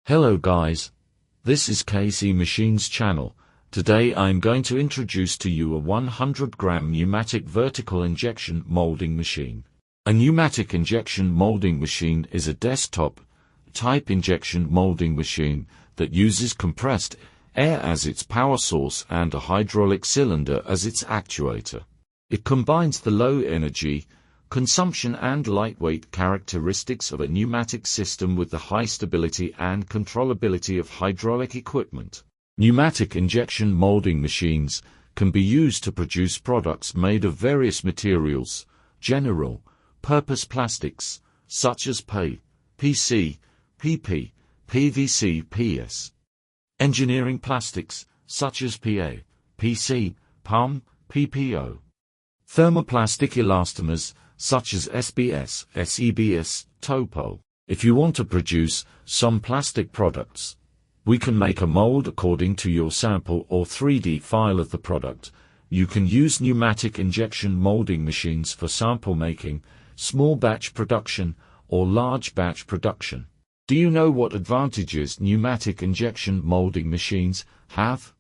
Hello guys, this is KC Machines channel. Today I'm going to introduce to you a 100-gram pneumatic vertical injection molding machine. A pneumatic injection molding machine is a desktop type injection molding machine that uses compressed air as its power source and a hydraulic cylinder as its actuator. It combines the low energy consumption and lightweight characteristics of a pneumatic system with the high stability and controllability of hydraulic equipment. Pneumatic injection molding machines can be used to produce products made of various materials, general-purpose plastics, such as PE, PC, PP, PVC, PS. Engineering plastics, such as PA, PC, PUM, PPO. Thermoplastic elastomers, such as SBS, SEBS, Topo. If you want to produce some plastic products, we can make a mold according to your sample or 3D file of the product. You can use pneumatic injection molding machines for sample making, small batch production, or large batch production. Do you know what advantages pneumatic injection molding machines have?